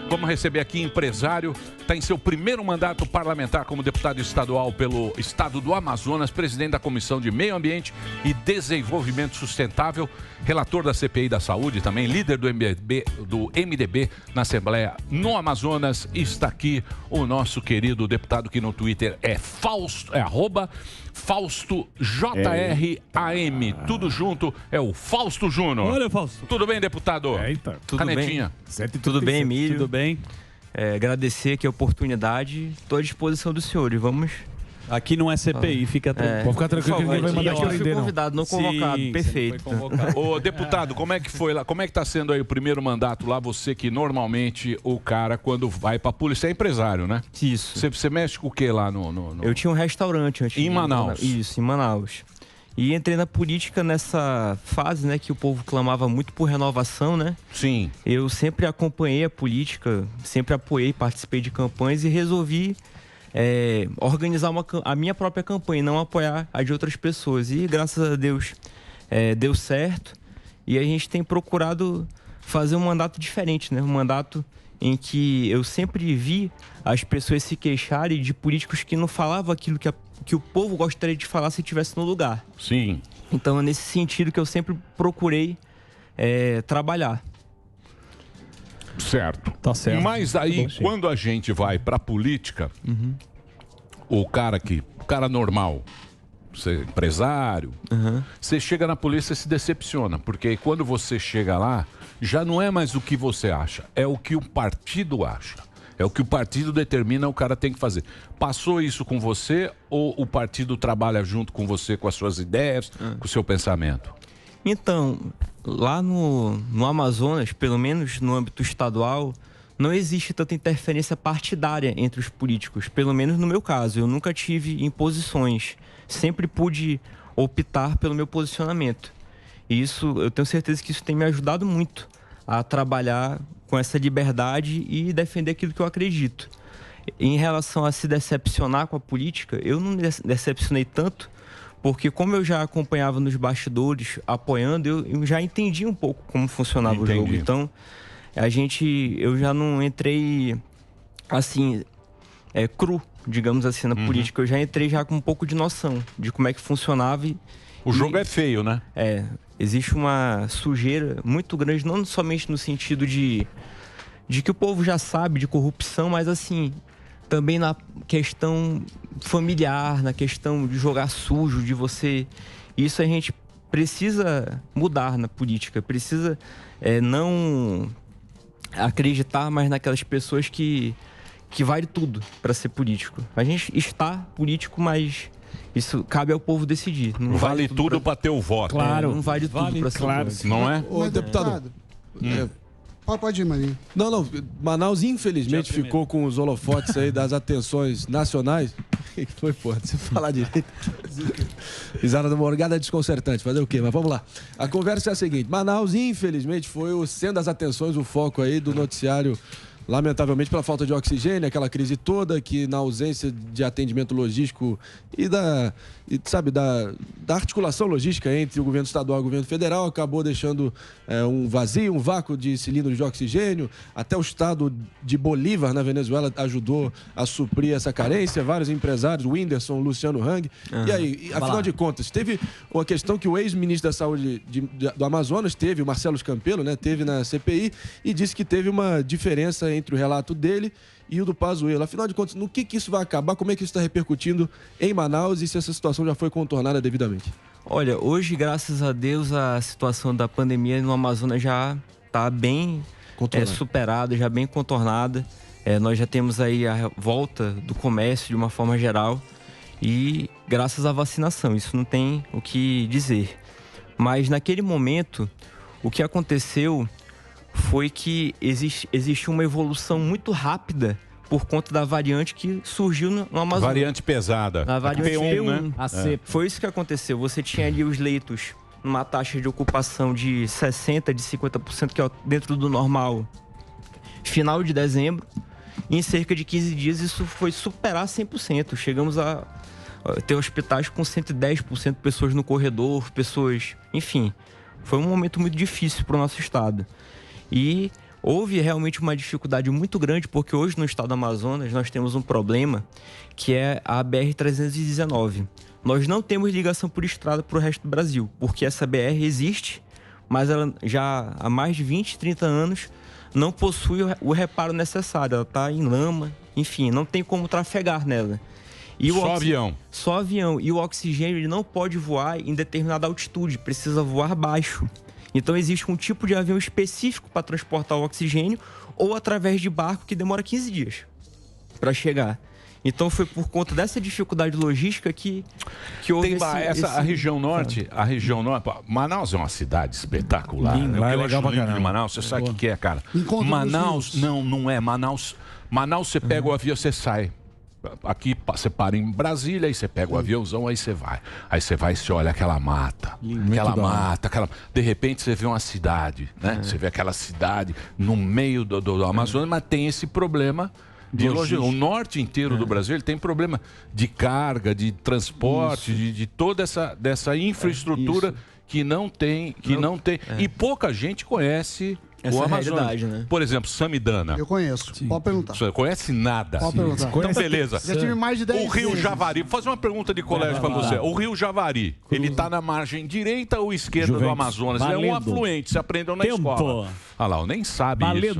Vamos receber aqui empresário, está em seu primeiro mandato parlamentar como deputado estadual pelo estado do Amazonas, presidente da Comissão de Meio Ambiente e Desenvolvimento Sustentável, relator da CPI da Saúde, também líder do MDB na Assembleia no Amazonas. Está aqui o nosso querido deputado que no Twitter é Fausto, @Fausto JRAM. Tudo junto, é o Fausto Júnior. Olha, Fausto. Tudo bem, deputado? Eita. Tudo Canetinha. bem? Tudo bem, Emílio? Tudo bem? Agradecer aqui a oportunidade. Estou à disposição dos senhores. Vamos. Aqui não é CPI, fica tranquilo. Pode ficar tranquilo que ninguém vai mandar te Eu prender, fui não. convidado, não convocado. Sim, Perfeito. foi convocado. Ô, deputado, como é que foi lá? Como é que tá sendo aí o primeiro mandato lá? Você que normalmente o cara, quando vai pra polícia, é empresário, né? Isso. Você mexe com o que lá no... Eu tinha um restaurante antes. Em Manaus? Isso, em Manaus. E entrei na política nessa fase, né, que o povo clamava muito por renovação, né? Sim. Eu sempre acompanhei a política, sempre apoiei, participei de campanhas e resolvi organizar a minha própria campanha, não apoiar a de outras pessoas. E graças a Deus deu certo. E a gente tem procurado fazer um mandato diferente, né? Um mandato em que eu sempre vi as pessoas se queixarem de políticos que não falavam aquilo que o povo gostaria de falar se estivesse no lugar. Sim. Então é nesse sentido que eu sempre procurei trabalhar. Certo. Tá certo. Mas aí, quando a gente vai pra política, o cara normal, você empresário, você chega na polícia e se decepciona, porque quando você chega lá, já não é mais o que você acha, é o que o partido acha. É o que o partido determina, o cara tem que fazer. Passou isso com você ou o partido trabalha junto com você, com as suas ideias, com o seu pensamento? Então, lá no Amazonas, pelo menos no âmbito estadual, não existe tanta interferência partidária entre os políticos. Pelo menos no meu caso, eu nunca tive imposições. Sempre pude optar pelo meu posicionamento. E isso, eu tenho certeza que isso tem me ajudado muito a trabalhar com essa liberdade e defender aquilo que eu acredito. Em relação a se decepcionar com a política, eu não me decepcionei tanto, porque como eu já acompanhava nos bastidores, apoiando, eu já entendi um pouco como funcionava o jogo. Então, eu já não entrei assim, cru, digamos assim, na política. Eu já entrei já com um pouco de noção de como é que funcionava. O jogo é feio, né? Existe uma sujeira muito grande, não somente no sentido de que o povo já sabe de corrupção, mas assim, também na questão familiar, na questão de jogar sujo, de você... Isso a gente precisa mudar na política, precisa não acreditar mais naquelas pessoas que vale tudo para ser político. A gente está político, mas isso cabe ao povo decidir. Não vale tudo para ter o voto. Claro. Não vale tudo para ser claro. voto. Não é? Ô, deputado. Pode ir, Marinho. Não, Manaus infelizmente ficou com os holofotes aí das atenções nacionais. O que foi, porra? Você falar direito. Risada da morgada é desconcertante, fazer o quê? Mas vamos lá. A conversa é a seguinte: Manaus, infelizmente, foi o centro das atenções, o foco aí do noticiário. Lamentavelmente, pela falta de oxigênio, aquela crise toda, que na ausência de atendimento logístico e da articulação logística entre o governo estadual e o governo federal, acabou deixando um vazio, um vácuo de cilindros de oxigênio. Até o estado de Bolívar, na Venezuela, ajudou a suprir essa carência. Vários empresários, o Whindersson, o Luciano Hang. E aí, afinal de contas, teve uma questão que o ex-ministro da Saúde do Amazonas teve, o Marcelo Campelo, né, teve na CPI, e disse que teve uma diferença entre o relato dele e o do Pazuello. Afinal de contas, no que isso vai acabar? Como é que isso está repercutindo em Manaus e se essa situação já foi contornada devidamente? Olha, hoje, graças a Deus, a situação da pandemia no Amazonas já está bem superada, já bem contornada. Nós já temos aí a volta do comércio de uma forma geral e graças à vacinação, isso não tem o que dizer. Mas naquele momento, o que aconteceu foi que existiu uma evolução muito rápida por conta da variante que surgiu no Amazonas. Variante pesada. A variante P1, né? A cepa. Foi isso que aconteceu. Você tinha ali os leitos numa taxa de ocupação de 60%, de 50%, que é dentro do normal, final de dezembro. E em cerca de 15 dias isso foi superar 100%. Chegamos a ter hospitais com 110% de pessoas no corredor, pessoas... Enfim, foi um momento muito difícil para o nosso estado. E houve realmente uma dificuldade muito grande, porque hoje no estado do Amazonas nós temos um problema que é a BR-319. Nós não temos ligação por estrada para o resto do Brasil, porque essa BR existe, mas ela já há mais de 20, 30 anos não possui o reparo necessário. Ela está em lama, enfim, não tem como trafegar nela. E Só avião. Só avião. E o oxigênio ele não pode voar em determinada altitude, precisa voar baixo. Então existe um tipo de avião específico para transportar o oxigênio ou através de barco que demora 15 dias para chegar. Então foi por conta dessa dificuldade logística que houve a região norte, Manaus é uma cidade espetacular. Lá é legal pra de caramba. Manaus, você sabe o que é, cara? Encontro Manaus, dos rios. não é. Manaus você pega o avião, você sai. Aqui você para em Brasília, aí você pega o aviãozão, aí você vai. Aí você vai e você olha aquela mata. De repente você vê uma cidade, né? Você vê aquela cidade no meio do Amazonas, mas tem esse problema de logística. O norte inteiro do Brasil ele tem problema de carga, de transporte, de toda dessa infraestrutura que não tem. E pouca gente conhece essa o Amazonas. realidade, né? Por exemplo, Samidana. Eu conheço. Pode perguntar. Você conhece nada. Pode perguntar. Então, beleza. Já tive mais de 10 O Rio vezes. Javari. Vou fazer uma pergunta de colégio pra você. O Rio Javari, ele tá na margem direita ou esquerda do Amazonas? Ele é um afluente, você aprendeu na escola. Olha lá, nem sabe isso.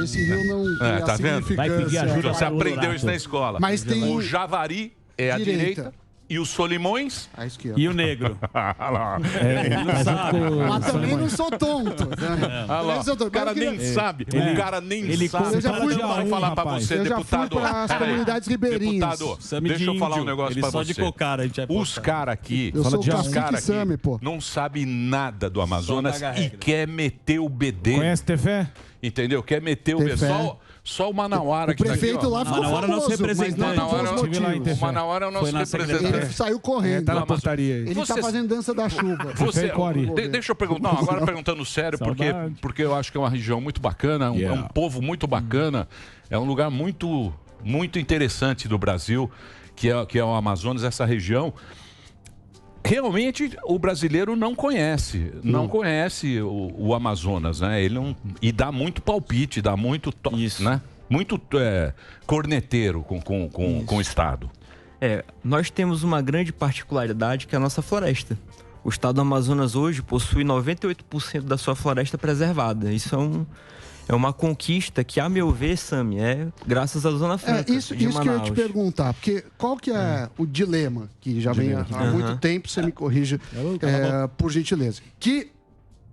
Esse rio não tem tá vendo? Vai pedir ajuda Você para o aprendeu Lorato. isso na escola. Mas tem O Javari é a direita. E os Solimões? a esquerda. E o negro? Olha lá. Mas também não sou tonto. Né? Olha lá. O cara nem sabe. O cara nem sabe. Eu já fui Vai falar pra você, Eu já fui deputado. para as Peraí. comunidades ribeirinhas. Deputado, Sami deixa de eu falar um índio. negócio Ele pra só você. de cocara, a gente vai Os caras aqui, Eu sou o os cacique cara aqui Sami, pô. não sabem nada do Amazonas Só paga e regra. quer meter o BD. Conhece Tefé? Entendeu? Quer meter o Tem BD. fé. Só o Manauara O que tá aqui, prefeito ó. lá ficou Manauara é nosso famoso, mas representante. não por Manauara, bons Tive lá em motivos. o Manauara é o nosso Foi na representante. Ele saiu correndo. Tá na Não, mas- portaria aí. Ele Você- tá fazendo dança da chuva. Você, Core. deixa eu perguntar, não, agora perguntando sério, Saudade. porque eu acho que é uma região muito bacana, é um povo muito bacana, é um lugar muito, muito interessante do Brasil, que é o Amazonas, essa região. Realmente o brasileiro não conhece o Amazonas, né? Ele não, e dá muito palpite, dá muito, Isso. né? Muito corneteiro com o Estado. Nós temos uma grande particularidade que é a nossa floresta. O estado do Amazonas hoje possui 98% da sua floresta preservada. Isso é uma conquista que, a meu ver, Sami, é graças à Zona Franca Isso de que eu ia Manaus. te perguntar, porque qual que é o dilema que já vem há muito tempo, você me corrija, por gentileza. Que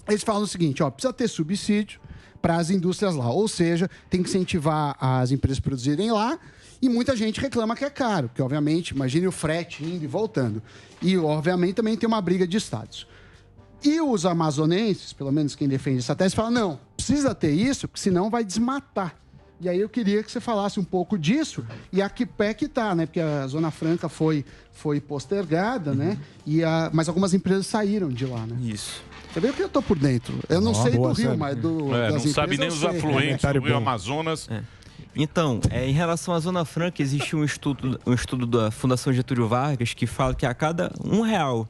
eles falam o seguinte, ó, precisa ter subsídio para as indústrias lá, ou seja, tem que incentivar as empresas a produzirem lá, e muita gente reclama que é caro, porque obviamente, imagine o frete indo e voltando. E obviamente também tem uma briga de estados. E os amazonenses, pelo menos quem defende essa tese, fala, não, precisa ter isso, porque senão vai desmatar. E aí eu queria que você falasse um pouco disso e a que pé que tá, né? Porque a Zona Franca foi postergada, né? Mas algumas empresas saíram de lá, né? Isso. Você vê que eu tô por dentro. Eu não sei do Rio, mas das não empresas sabe nem eu os sei. afluentes do Rio Amazonas. Então, em relação à Zona Franca, existe um estudo da Fundação Getúlio Vargas que fala que a cada R$1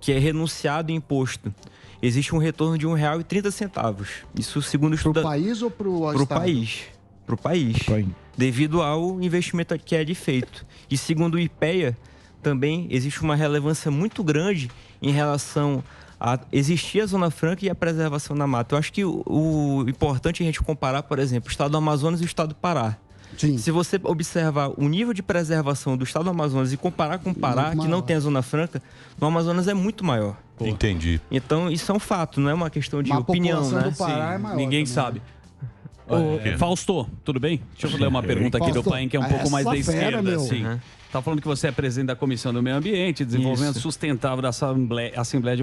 que é renunciado em imposto, existe um retorno de R$1,30. Isso segundo o estudo... Pro país ou pro Pro estado? país. Pro país. Devido ao investimento que é de feito. E segundo o IPEA, também existe uma relevância muito grande em relação a existir a Zona Franca e a preservação da mata. Eu acho que o importante é a gente comparar, por exemplo, o estado do Amazonas e o estado do Pará. Sim. Se você observar o nível de preservação do estado do Amazonas e comparar com o Pará, que não tem a Zona Franca, no Amazonas é muito maior. Entendi. Então, isso é um fato, não é uma questão de Mas a opinião, população né? do Pará é maior Ninguém também, sabe. É. Fausto, tudo bem? Deixa eu ler uma pergunta aqui do Fausto, Paim, que é um pouco mais da essa fera, esquerda. meu. Assim. Tá falando que você é presidente da Comissão do Meio Ambiente e Desenvolvimento Isso. Sustentável da Assembleia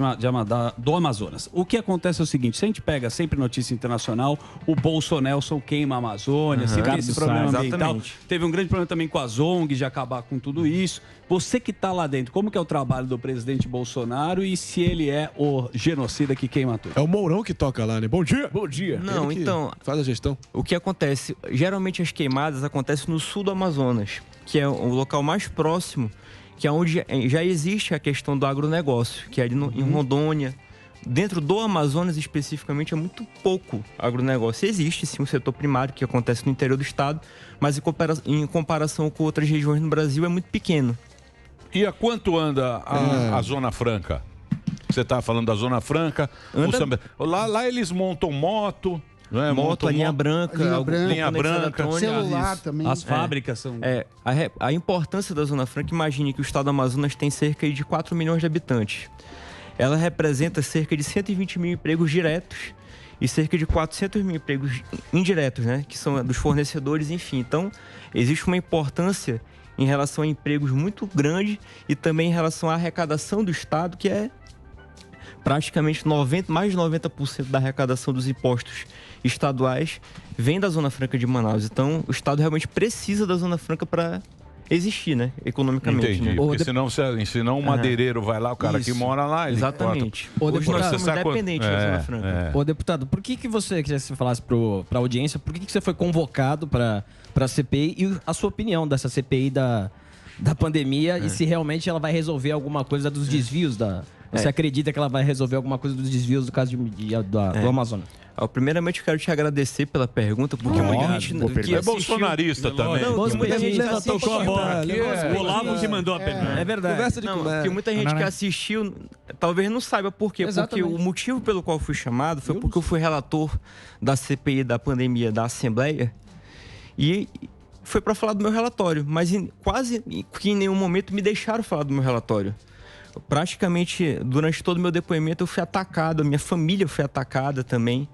do Amazonas. O que acontece é o seguinte, se a gente pega sempre notícia internacional, o Bolsonaro queima a Amazônia, sempre tem esse problema ambiental. Exatamente. Teve um grande problema também com as ONGs de acabar com tudo isso. Você que está lá dentro, como que é o trabalho do presidente Bolsonaro e se ele é o genocida que queima tudo? É o Mourão que toca lá, né? Bom dia! Bom dia. Não, Ele que então, faz a gestão. o que acontece? Geralmente as queimadas acontecem no sul do Amazonas, que é o local mais próximo, que é onde já existe a questão do agronegócio, que é ali em Rondônia, dentro do Amazonas especificamente é muito pouco agronegócio. Existe sim um setor primário que acontece no interior do estado, mas em comparação com outras regiões no Brasil é muito pequeno. E a quanto anda a Zona Franca? Você está falando da Zona Franca. Lá eles montam moto. Né? Moto, a linha branca, linha branca, celular também. As fábricas são... A importância da Zona Franca, imagine que o estado do Amazonas tem cerca de 4 milhões de habitantes. Ela representa cerca de 120 mil empregos diretos e cerca de 400 mil empregos indiretos, né? Que são dos fornecedores, enfim. Então, existe uma importância em relação a empregos muito grande e também em relação à arrecadação do estado, que é praticamente mais de 90% da arrecadação dos impostos estaduais vem da Zona Franca de Manaus. Então, o estado realmente precisa da Zona Franca para existir, né? Economicamente. Entendi. Né? Porque senão o madeireiro vai lá, o cara que mora lá, ele exatamente. Hoje nós somos dependentes da Zona Franca. Ô, deputado, por que você, queria que você falasse para a audiência, por que você foi convocado para a CPI e a sua opinião dessa CPI da pandemia e se realmente ela vai resolver alguma coisa dos desvios da... Você acredita que ela vai resolver alguma coisa dos desvios do caso do Amazonas? Primeiramente, eu quero te agradecer pela pergunta, porque muita gente que é bolsonarista também. Muita gente tocou a bola. O Olavo que mandou a pergunta. É verdade. Porque muita gente que assistiu talvez não saiba por quê. Porque o motivo pelo qual fui chamado foi porque eu fui relator da CPI da pandemia da Assembleia e foi para falar do meu relatório, mas quase que em nenhum momento me deixaram falar do meu relatório. Praticamente, durante todo o meu depoimento, eu fui atacado, a minha família foi atacada também,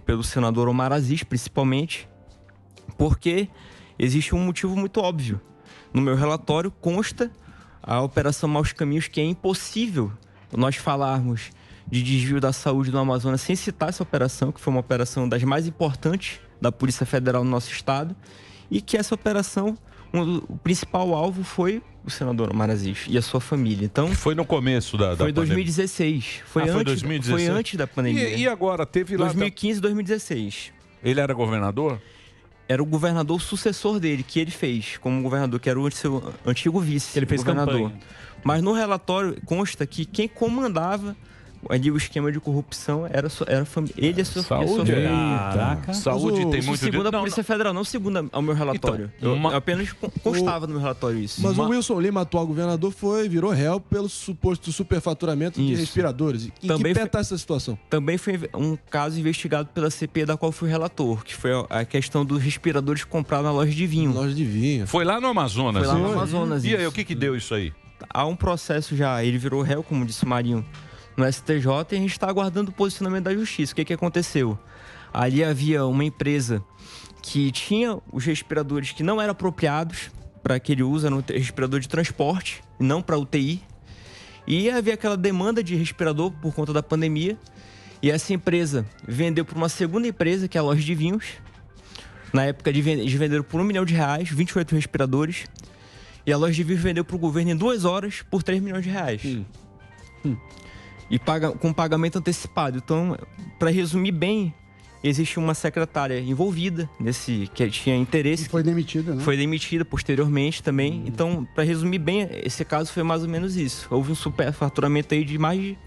pelo senador Omar Aziz, principalmente, porque existe um motivo muito óbvio. No meu relatório consta a Operação Maus Caminhos, que é impossível nós falarmos de desvio da saúde no Amazonas sem citar essa operação, que foi uma operação das mais importantes da Polícia Federal no nosso estado, e que essa operação, o principal alvo foi o senador Omar Aziz e a sua família. Então, foi no começo da pandemia. Foi 2016. Foi 2016. Foi antes da pandemia. E agora teve lá... 2015 e 2016. Ele era governador? Era o governador sucessor dele, que ele fez como governador, que era o seu antigo vice. Ele fez campanha. Mas no relatório consta que quem comandava ali o esquema de corrupção era ele e a sua saúde. Saúde tem muito... Segundo a Polícia Federal, não segundo ao meu relatório. Então, eu apenas constava no meu relatório isso. Mas o Wilson Lima, atual governador, virou réu pelo suposto superfaturamento de respiradores. E também que pé está essa situação? Também foi um caso investigado pela CPI, da qual fui relator, que foi a questão dos respiradores comprados na loja de vinho. Foi lá no Amazonas. Foi lá no Amazonas. E aí, o que deu isso aí? Há um processo já, ele virou réu, como disse o Marinho, no STJ, e a gente está aguardando o posicionamento da Justiça. O que aconteceu? Ali havia uma empresa que tinha os respiradores que não eram apropriados para aquele uso, era um respirador de transporte, e não para UTI. E havia aquela demanda de respirador por conta da pandemia, e essa empresa vendeu para uma segunda empresa, que é a Loja de Vinhos. Na época, eles venderam por R$1 milhão, 28 respiradores, e a Loja de Vinhos vendeu para o governo em 2 horas por R$3 milhões. E com pagamento antecipado. Então, para resumir bem, existe uma secretária envolvida que tinha interesse. E foi demitida, né? Foi demitida posteriormente também. Então, para resumir bem, esse caso foi mais ou menos isso. Houve um superfaturamento aí de mais de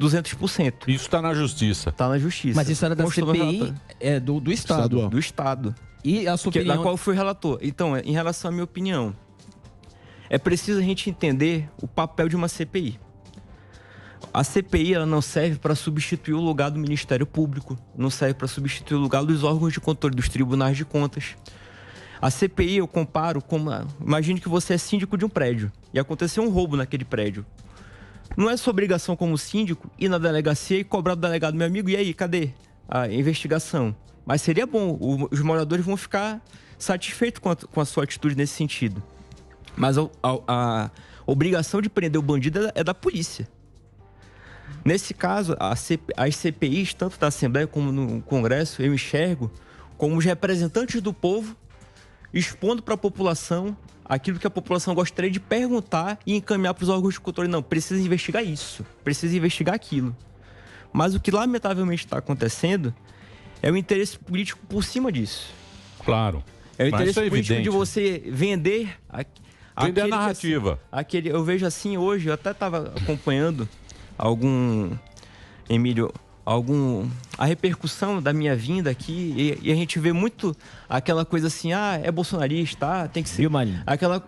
200%. Isso está na Justiça. Está na Justiça. Mas isso era da CPI do Estado. Do Estado. E a sua opinião... Da qual eu fui relator. Então, em relação à minha opinião, é preciso a gente entender o papel de uma CPI. A CPI ela não serve para substituir o lugar do Ministério Público, não serve para substituir o lugar dos órgãos de controle, dos tribunais de contas. A CPI eu comparo como... Imagine que você é síndico de um prédio e aconteceu um roubo naquele prédio. Não é sua obrigação como síndico ir na delegacia e cobrar do delegado, meu amigo, e aí, cadê a investigação? Mas seria bom, os moradores vão ficar satisfeitos com a sua atitude nesse sentido. Mas a obrigação de prender o bandido é da polícia. Nesse caso, as CPIs, tanto da Assembleia como no Congresso, eu enxergo como os representantes do povo expondo para a população aquilo que a população gostaria de perguntar e encaminhar para os órgãos de controle. Não, precisa investigar isso, precisa investigar aquilo. Mas o que lamentavelmente está acontecendo é o interesse político por cima disso. Claro. É o interesse político de você vender a narrativa. Eu vejo assim hoje, eu até estava acompanhando algum Emílio, a repercussão da minha vinda aqui, e a gente vê muito aquela coisa assim, é bolsonarista, tem que ser... Viu, Marinho? Aquela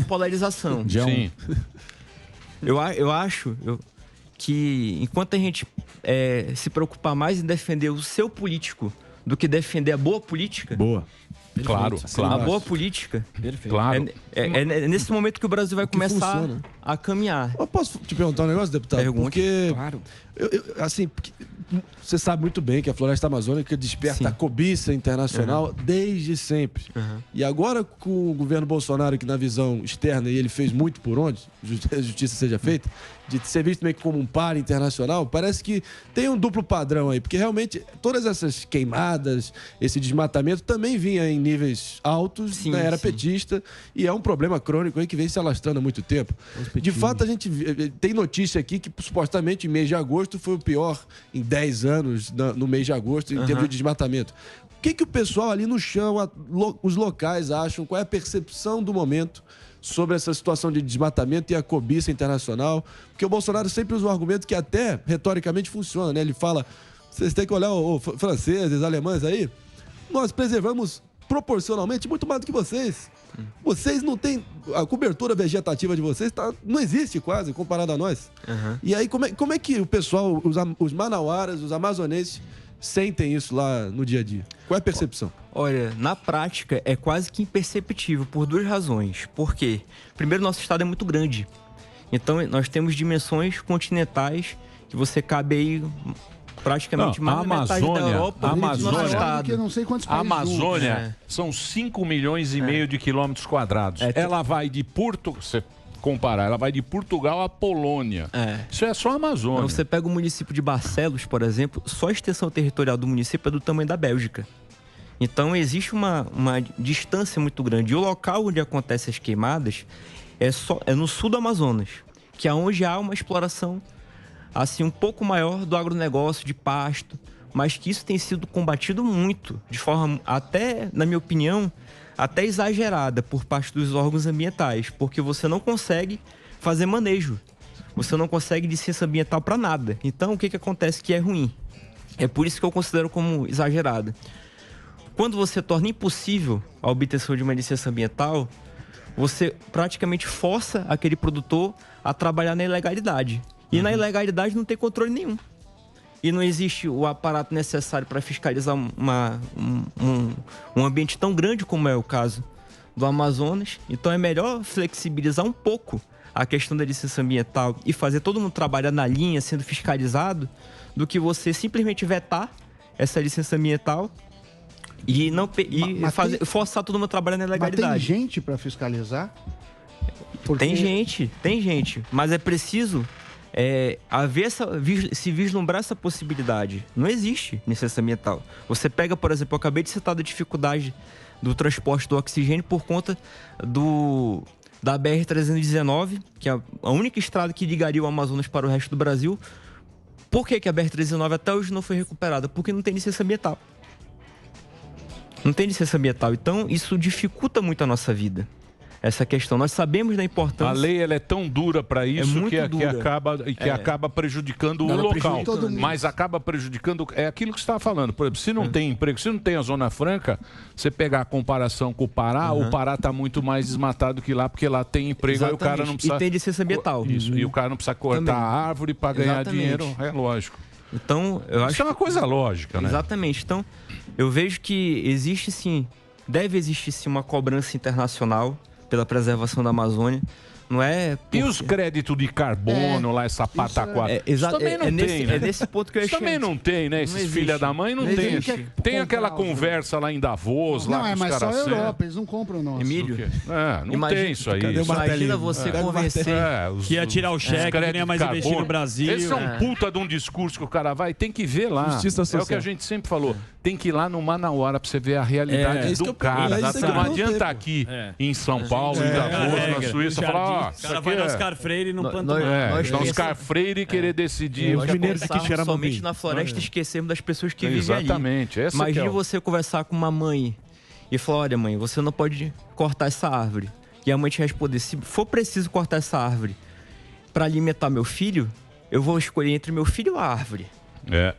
polarização. Sim. Eu acho que enquanto a gente se preocupar mais em defender o seu político do que defender a boa política... Boa. Claro. A boa política. Claro. É nesse momento que o Brasil vai começar funciona. a caminhar. Eu posso te perguntar um negócio, deputado? Pergunte. Porque, Claro. porque você sabe muito bem que a floresta amazônica desperta Sim. a cobiça internacional desde sempre. E agora, com o governo Bolsonaro, que na visão externa, e ele fez muito por onde, a justiça seja feita, de ser visto meio que como um par internacional, parece que tem um duplo padrão aí, porque realmente todas essas queimadas, esse desmatamento também vinha em níveis altos Sim, na era sim. petista, e é um problema crônico aí que vem se alastrando há muito tempo. De fato, a gente tem notícia aqui que supostamente em mês de agosto foi o pior em 10 anos no mês de agosto em termos de desmatamento. O que o pessoal ali no chão, os locais acham? Qual é a percepção do momento sobre essa situação de desmatamento e a cobiça internacional? Porque o Bolsonaro sempre usa um argumento que até retoricamente funciona, né? Ele fala, vocês têm que olhar os franceses, alemães aí, nós preservamos proporcionalmente muito mais do que vocês. Vocês não têm... A cobertura vegetativa de vocês não existe quase, comparado a nós. E aí, como é que o pessoal, os manauaras, os amazonenses, sentem isso lá no dia a dia? Qual é a percepção? Olha, na prática é quase que imperceptível por duas razões. Por quê? Primeiro, nosso estado é muito grande. Então, nós temos dimensões continentais que você cabe aí praticamente mais da metade da Europa. A Amazônia, Que não sei quantos a países Amazônia são 5 milhões e meio de quilômetros quadrados. Ela vai de você comparar, ela vai de Portugal à Polônia. Isso é só a Amazônia. Então, você pega o município de Barcelos, por exemplo, só a extensão territorial do município é do tamanho da Bélgica. Então, existe uma distância muito grande. E o local onde acontecem as queimadas é no sul do Amazonas, que é onde há uma exploração assim, um pouco maior do agronegócio, de pasto, mas que isso tem sido combatido muito, de forma até, na minha opinião, até exagerada por parte dos órgãos ambientais, porque você não consegue fazer manejo, você não consegue licença ambiental para nada. Então, o que acontece que é ruim? É por isso que eu considero como exagerada. Quando você torna impossível a obtenção de uma licença ambiental, você praticamente força aquele produtor a trabalhar na ilegalidade. E na ilegalidade não tem controle nenhum. E não existe o aparato necessário para fiscalizar um ambiente tão grande como é o caso do Amazonas. Então é melhor flexibilizar um pouco a questão da licença ambiental e fazer todo mundo trabalhar na linha, sendo fiscalizado, do que você simplesmente vetar essa licença ambiental e forçar todo mundo a trabalhar na ilegalidade. Mas tem gente para fiscalizar? Tem gente. Mas é preciso se vislumbrar essa possibilidade. Não existe licença ambiental. Você pega, por exemplo, eu acabei de citar da dificuldade do transporte do oxigênio por conta da BR-319, que é a única estrada que ligaria o Amazonas para o resto do Brasil. Por que a BR-319 até hoje não foi recuperada? Porque não tem licença ambiental. Não tem licença ambiental. Então, isso dificulta muito a nossa vida. Essa questão. Nós sabemos da importância... A lei ela é tão dura para isso que acaba prejudicando o local. Mas acaba prejudicando... É aquilo que você estava falando. Por exemplo, se não tem emprego, se não tem a Zona Franca, você pegar a comparação com o Pará, o Pará está muito mais desmatado que lá, porque lá tem emprego. Exatamente. Aí o cara não precisa... E tem licença ambiental. Isso. E o cara não precisa cortar a árvore para ganhar dinheiro. É lógico. Então, eu acho isso é uma coisa lógica, né? Exatamente. Então, eu vejo que existe sim, deve existir sim uma cobrança internacional pela preservação da Amazônia. Não é... E os créditos de carbono lá, essa pataquada? Isso também não tem, né? É nesse ponto que eu Isso também não tem, né? Esses filha da mãe não tem. Tem aquela conversa lá em Davos, lá com os caras... Não, mas só a Europa, eles não compram o nosso. Emílio, não tem isso aí. Imagina você convencer... Que ia tirar o cheque, que nem ia mais investir no Brasil. Esse é um puta de um discurso que o cara vai, tem que ver lá. É o que a gente sempre falou. Tem que ir lá no Manauara pra você ver a realidade do cara. Não adianta aqui em São Paulo, em Davos, na Suíça, falar... O cara vai no Oscar Freire e não planta nós Oscar Freire querer decidir. Os mineiros aqui cheiram somente na floresta e esquecemos das pessoas que vivem ali. Exatamente. Imagina você conversar com uma mãe e falar, olha mãe, você não pode cortar essa árvore. E a mãe te responder, se for preciso cortar essa árvore para alimentar meu filho, eu vou escolher entre meu filho e a árvore. É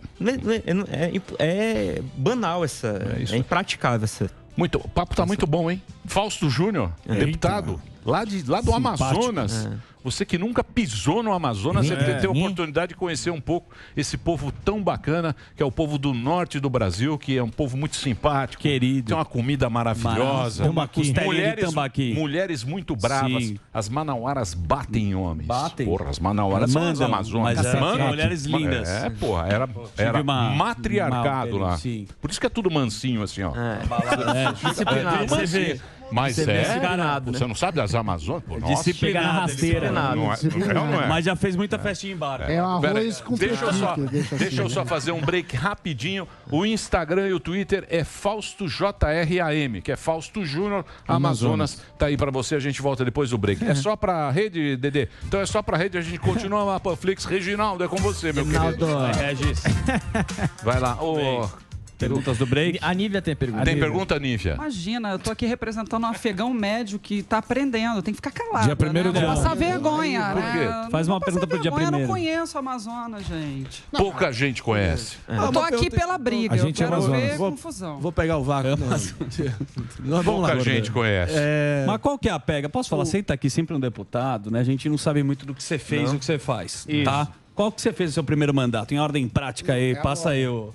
banal é impraticável essa. O papo tá muito bom, hein? Fausto Júnior, deputado, lá do Amazonas. Você que nunca pisou no Amazonas, você tem a oportunidade de conhecer um pouco esse povo tão bacana, que é o povo do norte do Brasil, que é um povo muito simpático. Querido. Tem uma comida maravilhosa. Mulheres muito bravas. Sim. As manauaras batem em homens. Batem. Porra, as manauaras são as Amazonas. Mas mulheres lindas. Era matriarcado lá. Sim. Por isso que é tudo mansinho, assim, ó. Disciplinado. Você vê. Mas você não sabe das Amazonas? Pô, Disciplinado, na rasteira. Não é. Mas já fez muita festinha em bar. É um arroz com Deixa eu só fazer um break rapidinho. O Instagram e o Twitter é Fausto JRAM, que é Fausto Júnior Amazonas. Tá aí pra você, a gente volta depois do break. É só pra rede, Dedê? Então é só pra rede, a gente continua na Panflix. Reginaldo, é com você, meu querido. Regis. Vai lá. Perguntas do break? A Nívia tem pergunta. Tem pergunta, Nívia? Imagina, eu tô aqui representando um afegão médio que tá aprendendo, tem que ficar calado. Dia 1º de Vou passar vergonha, Por quê? né? Faz uma pergunta pro dia 1º. Eu não conheço a Amazonas, gente. Pouca gente conhece. Eu tô aqui pela briga, A gente eu quero Amazonas. ver confusão. Vou pegar o vácuo. Pouca gente conhece. Mas qual que é a pega? Posso falar? Você tá aqui sempre um deputado, né? A gente não sabe muito do que você fez e o que você faz, tá? Qual que você fez no seu primeiro mandato? Em ordem prática aí, passa aí o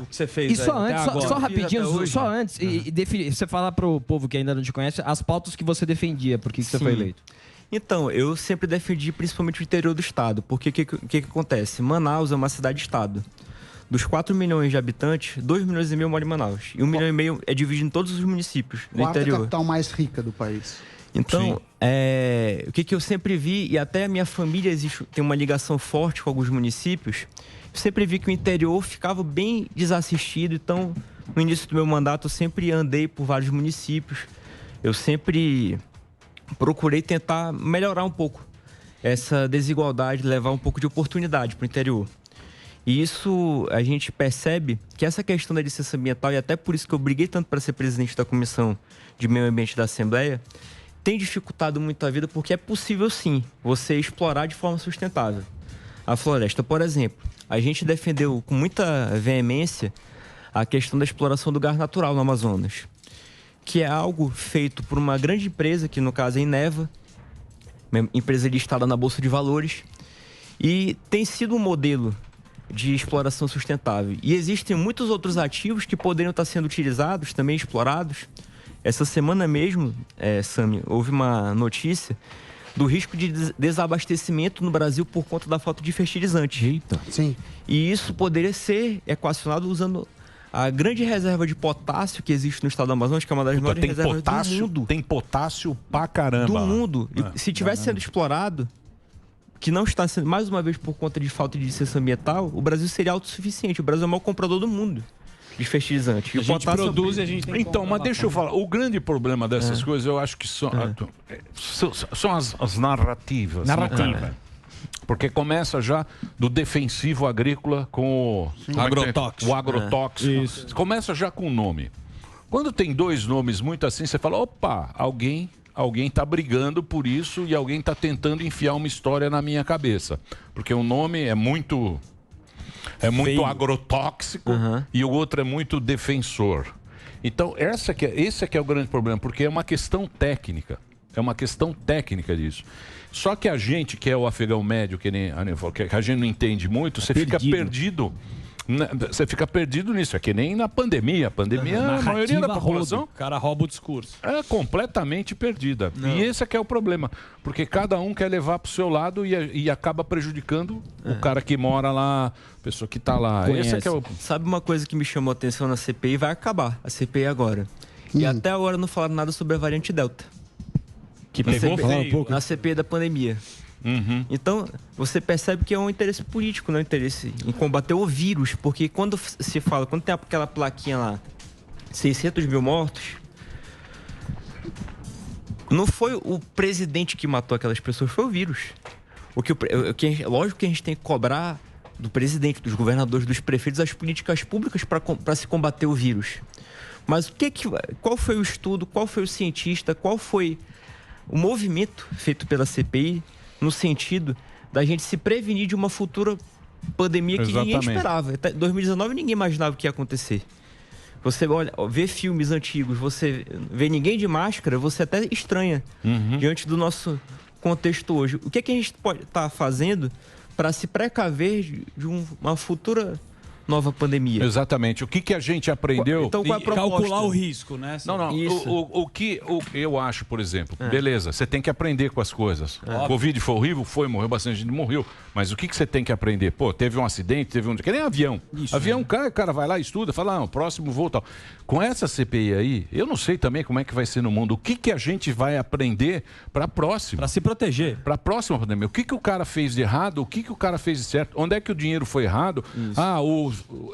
que você fez. E só aí, antes, até agora. só rapidinho, só antes, e definir, você falar pro povo que ainda não te conhece, as pautas que você defendia, por que você foi eleito? Então, eu sempre defendi principalmente o interior do estado, porque o que acontece? Manaus é uma cidade-estado. Dos 4 milhões de habitantes, 2 milhões e meio moram em Manaus. E 1,5 milhão é dividido em todos os municípios do Quarta interior. capital mais rica do país. Então, o que eu sempre vi, e até a minha família tem uma ligação forte com alguns municípios, eu sempre vi que o interior ficava bem desassistido. Então, no início do meu mandato, eu sempre andei por vários municípios. Eu sempre procurei tentar melhorar um pouco essa desigualdade, levar um pouco de oportunidade para o interior. E isso a gente percebe que essa questão da licença ambiental, e até por isso que eu briguei tanto para ser presidente da Comissão de Meio Ambiente da Assembleia, tem dificultado muito a vida, porque é possível sim você explorar de forma sustentável a floresta. Por exemplo, a gente defendeu com muita veemência a questão da exploração do gás natural no Amazonas, que é algo feito por uma grande empresa, que no caso é a Eneva, uma empresa listada na Bolsa de Valores, e tem sido um modelo de exploração sustentável. E existem muitos outros ativos que poderiam estar sendo utilizados, também explorados. Essa semana mesmo, Sami, houve uma notícia do risco de desabastecimento no Brasil por conta da falta de fertilizantes. Eita. Sim. E isso poderia ser equacionado usando a grande reserva de potássio que existe no estado do Amazonas, que é uma das maiores reservas do mundo. Tem potássio pra caramba. Do mundo. E se tivesse sendo explorado, que não está sendo, mais uma vez, por conta de falta de licença ambiental, o Brasil seria autossuficiente. O Brasil é o maior comprador do mundo de fertilizante. A gente produz e a gente tem que Então, mas deixa eu falar. O grande problema dessas coisas, eu acho que são as narrativas. Narrativa. Porque começa já do defensivo agrícola com o agrotóxico. O agrotóxico. Isso. Começa já com o nome. Quando tem dois nomes muito assim, você fala, opa, alguém está brigando por isso e alguém está tentando enfiar uma história na minha cabeça. Porque o nome é muito agrotóxico e o outro é muito defensor. Então, esse é que é o grande problema, porque é uma questão técnica. É uma questão técnica disso. Só que a gente, que é o afegão médio, que nem a falou, que a gente não entende muito, você fica perdido. Você fica perdido nisso. É que nem na pandemia. A pandemia, a maioria da população... O cara rouba o discurso. É completamente perdida. E esse é que é o problema. Porque cada um quer levar para o seu lado e acaba prejudicando o cara que mora lá, a pessoa que está lá. Esse é que é o... Sabe uma coisa que me chamou a atenção na CPI? Vai acabar a CPI agora. E até agora não falaram nada sobre a variante Delta. Que pegou na CPI da pandemia. Então, você percebe que é um interesse político, não é um interesse em combater o vírus. Porque quando se fala, quando tem aquela plaquinha lá, 600 mil mortos, não foi o presidente que matou aquelas pessoas, foi o vírus. Lógico que a gente tem que cobrar do presidente, dos governadores, dos prefeitos, as políticas públicas para se combater o vírus. Mas qual foi o estudo, qual foi o cientista, qual foi o movimento feito pela CPI no sentido da gente se prevenir de uma futura pandemia que ninguém Exatamente. esperava. Até 2019 ninguém imaginava o que ia acontecer. Você olha, vê filmes antigos, você vê ninguém de máscara, você até estranha diante do nosso contexto hoje. O que é que a gente pode estar fazendo para se precaver de uma futura nova pandemia? Exatamente. O que a gente aprendeu? Então, qual é a proposta? Calcular o risco, né? Não. Isso. O que eu acho, por exemplo, beleza, você tem que aprender com as coisas. O Covid foi horrível, morreu bastante gente, morreu. Mas o que você tem que aprender? Pô, teve um acidente, que nem avião. Avião, o cara vai lá, estuda, fala, próximo voo tal. Com essa CPI aí, eu não sei também como é que vai ser no mundo. O que a gente vai aprender para a próxima? Para se proteger. Para a próxima pandemia. O que o cara fez de errado? O que o cara fez de certo? Onde é que o dinheiro foi errado?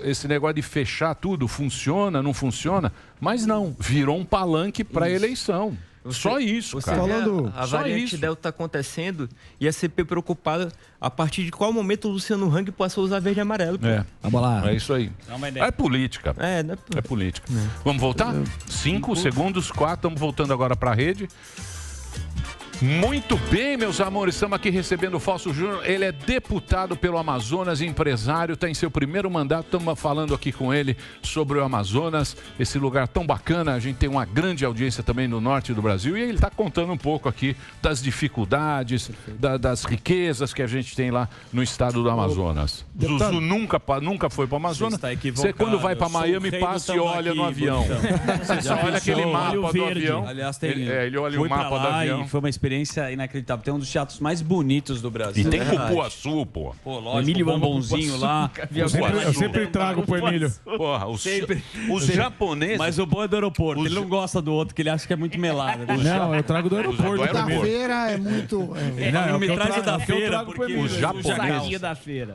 Esse negócio de fechar tudo funciona, não funciona? Mas não, virou um palanque para eleição. Só isso, Você cara. vê a variante Delta acontecendo e a CP preocupada a partir de qual momento o Luciano Hang passou a usar verde e amarelo. Pô. Vamos lá. É isso aí. É política. É política. Vamos voltar? 5 segundos, 4. Estamos voltando agora para a rede. Muito bem, meus amores, estamos aqui recebendo o Fausto Júnior. Ele é deputado pelo Amazonas, empresário, está em seu primeiro mandato. Estamos falando aqui com ele sobre o Amazonas, esse lugar tão bacana. A gente tem uma grande audiência também no norte do Brasil e ele está contando um pouco aqui das dificuldades, das riquezas que a gente tem lá no estado do Amazonas. Zuzu nunca foi para o Amazonas. Você quando vai para Miami, passa e olha no avião. Você só olha aquele mapa do avião. Aliás, tem ele olha o mapa do avião. Foi uma experiência inacreditável. Tem um dos teatros mais bonitos do Brasil. E tem Cupuaçu, pô. Lógico, Emílio Bombonzinho lá. Eu sempre trago pro Emílio. Porra, os japoneses... Mas o bom é do aeroporto. Ele não gosta do outro, que ele acha que é muito melado. Não, eu trago do aeroporto. O da feira é muito... Não me traz o da feira, porque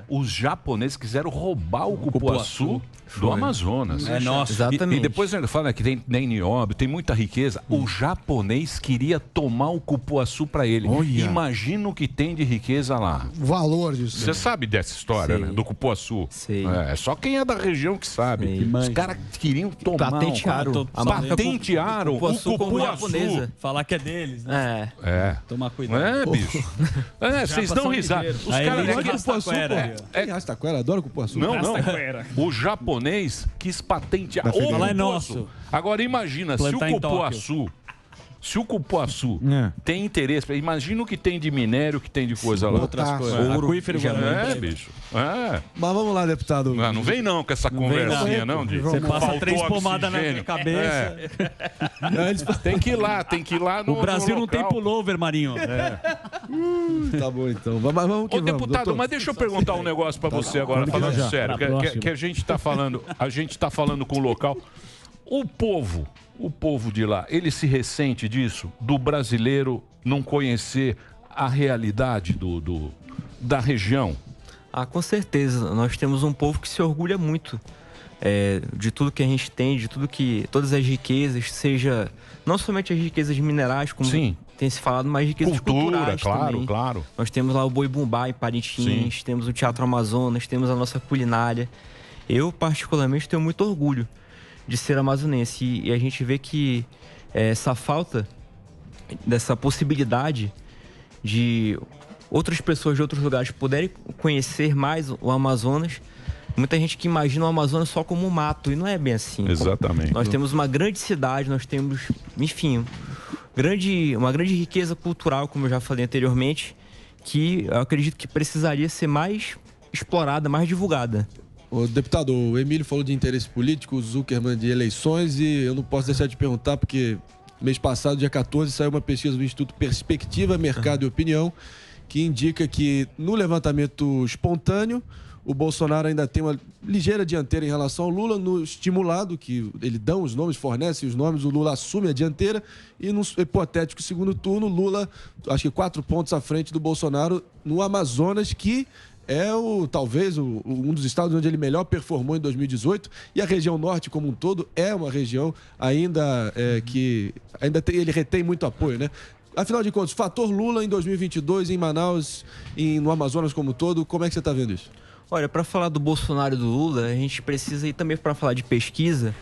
os japoneses quiseram roubar o cupuaçu do Amazonas. É nosso. Exatamente. E depois ainda fala que tem nióbio, tem muita riqueza. O japonês queria tomar o cupuaçu para ele. Imagina o que tem de riqueza lá. O valor disso. Você sabe dessa história, Sei. né? Do cupuaçu. Sei. É só quem é da região que sabe. Os caras queriam tomar. Patentearam Patentearam o cupuaçu como cupuaçu. japonesa. Falar que é deles, né? Tomar cuidado. É, bicho. Vocês dão risada. Os caras ele aqui... cupuaçu, Rastaquera, adoro cupuaçu. Não. O japonês quis patentear o Lá é cupuaçu. nosso. Agora imagina, Plantar se em o cupuaçu tem interesse, imagina o que tem de minério, que tem de coisa lá. Outras coisas. Ouro. Aquífero, Bicho. É. Mas vamos lá, deputado. Não vem não com essa conversinha, não, de Você passa faltou 3 pomadas na oxigênio. cabeça. Tem que ir lá no O Brasil não tem local. pullover, Marinho. Tá bom, então. Vamos que Ô, vamos, deputado, doutor. mas deixa eu perguntar um negócio pra você agora, falando já. sério, que a gente tá falando com o local. O povo de lá, ele se ressente disso, do brasileiro não conhecer a realidade da região? Com certeza. Nós temos um povo que se orgulha muito de tudo que a gente tem, todas as riquezas, seja não somente as riquezas minerais, como tem se falado, mas riquezas culturais também. Claro. Nós temos lá o Boi Bumbá em Parintins, temos o Teatro Amazonas, temos a nossa culinária. Eu, particularmente, tenho muito orgulho de ser amazonense e a gente vê que essa falta dessa possibilidade de outras pessoas de outros lugares poderem conhecer mais o Amazonas. Muita gente que imagina o Amazonas só como um mato, e não é bem assim. Exatamente. Nós temos uma grande cidade, nós temos, enfim, uma grande riqueza cultural, como eu já falei anteriormente, que eu acredito que precisaria ser mais explorada, mais divulgada. O deputado, o Emílio falou de interesse político, o Zuckerman de eleições, e eu não posso deixar de perguntar, porque mês passado, dia 14, saiu uma pesquisa do Instituto Perspectiva, Mercado e Opinião, que indica que no levantamento espontâneo, o Bolsonaro ainda tem uma ligeira dianteira em relação ao Lula. No estimulado, que ele dá os nomes, fornece os nomes, o Lula assume a dianteira. E no hipotético segundo turno, Lula, acho que 4 pontos à frente do Bolsonaro no Amazonas, que é talvez um dos estados onde ele melhor performou em 2018. E a região norte como um todo é uma região ainda que ele retém muito apoio, né? Afinal de contas, fator Lula em 2022 em Manaus, no Amazonas como um todo, como é que você está vendo isso? Olha, para falar do Bolsonaro e do Lula, a gente precisa ir também para falar de pesquisa.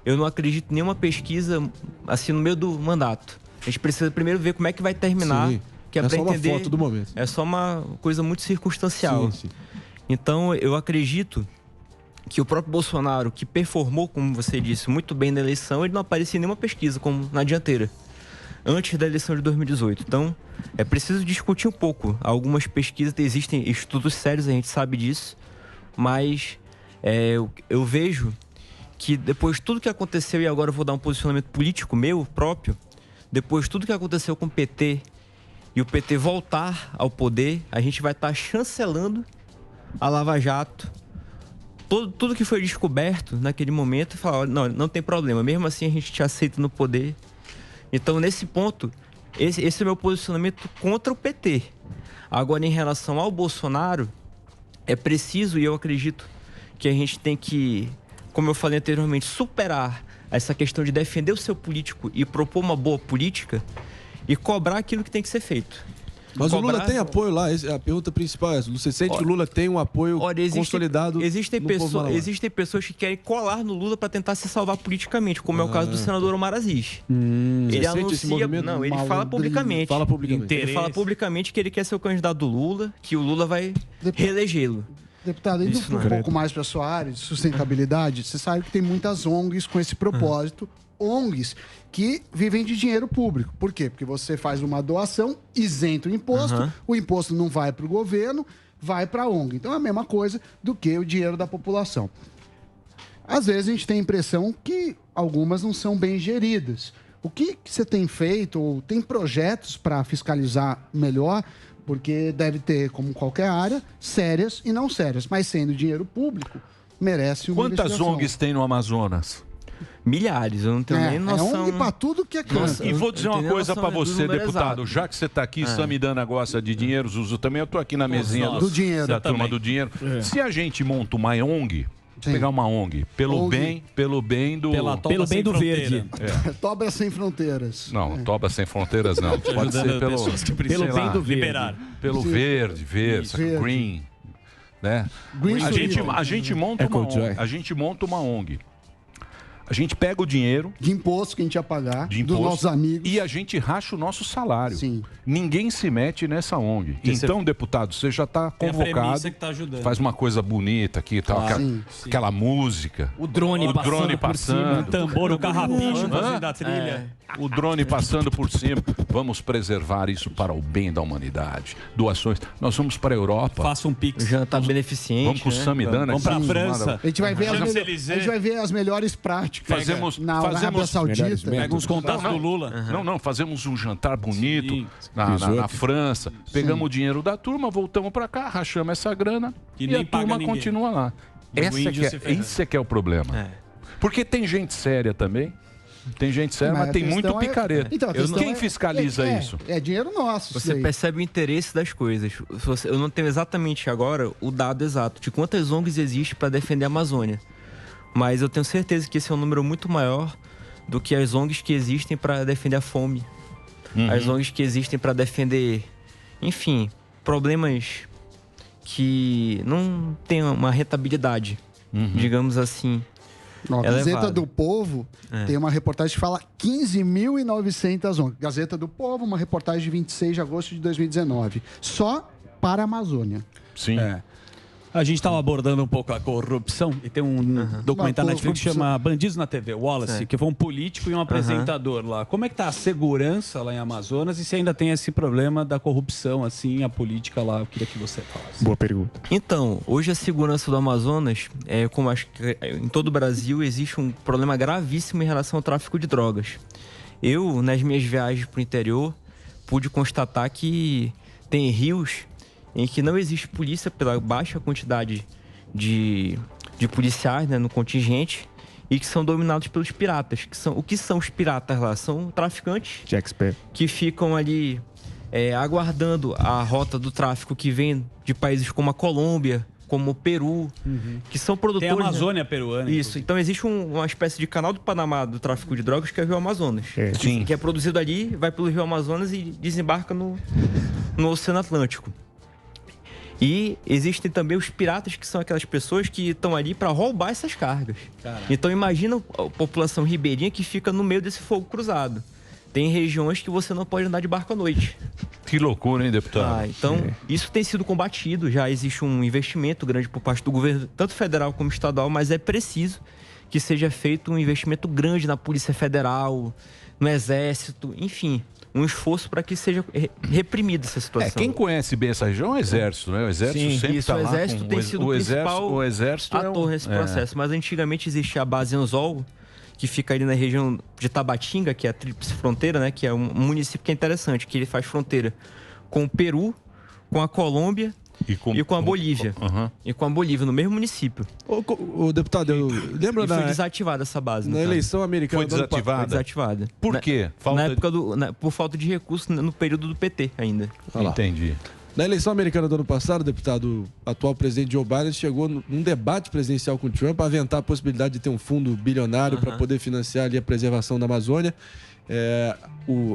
Eu não acredito em nenhuma pesquisa assim no meio do mandato. A gente precisa primeiro ver como é que vai terminar. Sim. Que É só uma entender, foto do momento. É só uma coisa muito circunstancial. Sim. Então, eu acredito que o próprio Bolsonaro, que performou, como você disse, muito bem na eleição, ele não aparecia em nenhuma pesquisa como na dianteira, antes da eleição de 2018. Então, é preciso discutir um pouco. Algumas pesquisas, existem estudos sérios, a gente sabe disso, mas eu vejo que depois de tudo que aconteceu, e agora eu vou dar um posicionamento político meu próprio, depois de tudo que aconteceu com o PT, e o PT voltar ao poder, a gente vai estar chancelando a Lava Jato, tudo que foi descoberto naquele momento, e falar, não tem problema, mesmo assim a gente te aceita no poder. Então, nesse ponto, esse é o meu posicionamento contra o PT. Agora, em relação ao Bolsonaro, é preciso, e eu acredito que a gente tem que, como eu falei anteriormente, superar essa questão de defender o seu político e propor uma boa política e cobrar aquilo que tem que ser feito. Mas o Lula tem apoio lá, a pergunta principal é essa. Você sente que o Lula tem um apoio consolidado existem pessoas que querem colar no Lula para tentar se salvar politicamente, como é o caso do senador Omar Aziz. Ele anuncia... Não, ele fala publicamente. Ele fala publicamente que ele quer ser o candidato do Lula, que o Lula vai reelegê-lo. Deputado, indo um pouco mais para a sua área de sustentabilidade, você sabe que tem muitas ONGs com esse propósito, ONGs que vivem de dinheiro público. Por quê? Porque você faz uma doação, isenta o imposto, o imposto não vai para o governo, vai para a ONG. Então é a mesma coisa do que o dinheiro da população. Às vezes a gente tem a impressão que algumas não são bem geridas. O que você tem feito, ou tem projetos para fiscalizar melhor? Porque deve ter, como qualquer área, sérias e não sérias. Mas sendo dinheiro público, merece uma Quantas ONGs tem no Amazonas? Milhares, eu não tenho nem noção. É ONG para tudo que é canto. E vou dizer uma coisa para você, deputado. Já que você está aqui, Samidana gosta de dinheiro, Zuzu também, eu estou aqui na mesinha do dinheiro. Da turma do dinheiro. Se a gente monta uma ONG, pegar uma ONG, pelo bem do... Pelo bem do verde. Toba Sem Fronteiras. Não, Toba Sem Fronteiras não. Pode ser pelo bem do verde. Pelo verde, green. Né? A gente monta uma ONG. A gente pega o dinheiro... De imposto que a gente ia pagar, dos nossos amigos. E a gente racha o nosso salário. Sim. Ninguém se mete nessa ONG. Então, deputado, você já está convocado. Que tá ajudando. Faz uma coisa bonita aqui, tal, aquela música. O drone passando. O tambor, o carrapicho fazendo a trilha. O drone passando por cima. Vamos preservar isso para o bem da humanidade. Doações. Nós vamos para a Europa. Faça um pix. Já está beneficente. Vamos com o Samidana. Vamos para a França. A gente vai ver as melhores práticas. Na Arábia Saudita. Pega uns contatos do Lula. Não, fazemos um jantar bonito na França. Pegamos o dinheiro da turma, voltamos para cá, rachamos essa grana e a turma continua lá. Esse é que é o problema. Porque tem gente séria também. Tem gente séria, mas tem muito picareta. Quem fiscaliza isso? É dinheiro nosso. Você percebe o interesse das coisas. Eu não tenho exatamente agora o dado exato de quantas ONGs existem para defender a Amazônia. Mas eu tenho certeza que esse é um número muito maior do que as ONGs que existem para defender a fome. As ONGs que existem para defender, enfim, problemas que não têm uma rentabilidade, digamos assim. A Gazeta do Povo tem uma reportagem que fala 15.900 ONGs. Gazeta do Povo, uma reportagem de 26 de agosto de 2019. Só para a Amazônia. Sim. A gente estava abordando um pouco a corrupção e tem um documentário na Netflix que chama Bandidos na TV, Wallace, que foi um político e um apresentador lá. Como é que tá a segurança lá em Amazonas e se ainda tem esse problema da corrupção, assim, a política lá? Eu queria que você falasse. Boa pergunta. Então, hoje a segurança do Amazonas, como acho que em todo o Brasil, existe um problema gravíssimo em relação ao tráfico de drogas. Eu, nas minhas viagens para o interior, pude constatar que tem rios em que não existe polícia pela baixa quantidade de policiais, né, no contingente, e que são dominados pelos piratas. O que são os piratas lá? São traficantes que ficam ali aguardando a rota do tráfico que vem de países como a Colômbia, como o Peru, que são produtores... Tem a Amazônia peruana. Isso. Então existe uma espécie de canal do Panamá do tráfico de drogas, que é o Rio Amazonas. Sim. Que é produzido ali, vai pelo Rio Amazonas e desembarca no Oceano Atlântico. E existem também os piratas, que são aquelas pessoas que estão ali para roubar essas cargas. Caraca. Então imagina a população ribeirinha que fica no meio desse fogo cruzado. Tem regiões que você não pode andar de barco à noite. Que loucura, hein, deputado? Então, isso tem sido combatido, já existe um investimento grande por parte do governo, tanto federal como estadual, mas é preciso que seja feito um investimento grande na Polícia Federal, no Exército, enfim, um esforço para que seja reprimida essa situação. Quem conhece bem essa região é o Exército, né? O Exército sempre isso, está lá. O Exército tem sido o principal ator nesse processo, mas antigamente existia a base Anzol, que fica ali na região de Tabatinga, que é a tríplice fronteira, né? Que é um município que é interessante, que ele faz fronteira com o Peru, com a Colômbia e com a Bolívia. E com a Bolívia, no mesmo município. O deputado, eu lembro foi desativada essa base. Na eleição americana. Foi desativada? Foi desativada. Por quê? Na época por falta de recursos, no período do PT ainda. Entendi. Na eleição americana do ano passado, deputado, o atual presidente Joe Biden chegou num debate presidencial com o Trump para aventar a possibilidade de ter um fundo bilionário para poder financiar ali a preservação da Amazônia.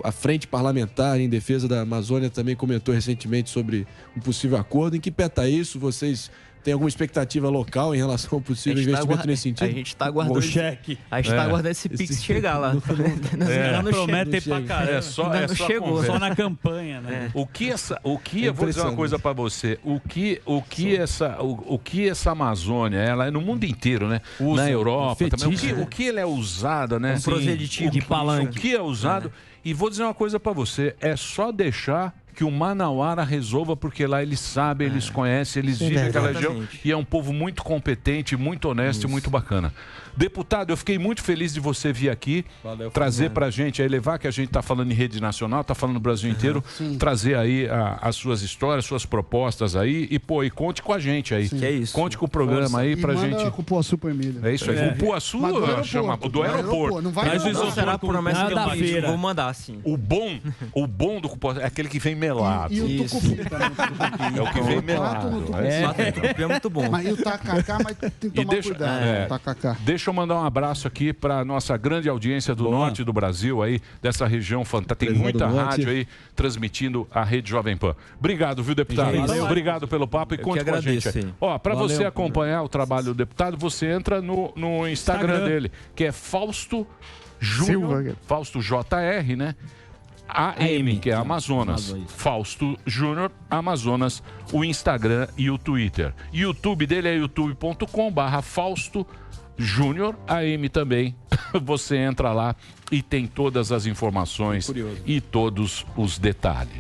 A Frente Parlamentar em Defesa da Amazônia também comentou recentemente sobre um possível acordo. Em que pé está isso? Vocês têm alguma expectativa local em relação ao possível investimento nesse sentido? A gente está aguardando. O cheque. A gente está aguardando esse Pix chegar lá. Não promete pra caramba. Só chegou. Só na campanha, né? Eu vou dizer uma coisa para você. O que essa Amazônia, ela é no mundo inteiro, né? Na Europa também. O que ela é usada, né? Um proselitismo de palanque. O que é usado. E vou dizer uma coisa para você. É só deixar que o Manauara resolva, porque lá eles sabem, eles conhecem, eles vivem aquela região e é um povo muito competente, muito honesto e muito bacana. Deputado, eu fiquei muito feliz de você vir aqui, trazer pra gente, aí levar que a gente tá falando em rede nacional, tá falando no Brasil inteiro, trazer aí as suas histórias, suas propostas aí e conte com a gente aí. Que é isso. Conte com o programa aí pra gente. Manda Cupuaçu pro Emílio. É isso aí. Cupuaçu chama do aeroporto. Não vai não será promessa da feira. Vou mandar sim. O bom do Cupuaçu é aquele que vem melado. E o tucupi também. É o que vem melado. É muito bom. Mas e o tacacá, mas tem que tomar cuidado. Tacacá. Deixa eu mandar um abraço aqui para nossa grande audiência do norte do Brasil aí, dessa região fantástica. Tem muita rádio aí transmitindo a Rede Jovem Pan. Obrigado, viu, deputado? Obrigado pelo papo e conte com a gente. Ó, para você acompanhar o trabalho do deputado, você entra no Instagram dele, que é Fausto Júnior, Fausto JR, né? AM, que é Amazonas. Fausto Júnior Amazonas, o Instagram e o Twitter. YouTube dele é youtube.com/Fausto Júnior AM também. Você entra lá e tem todas as informações e todos os detalhes.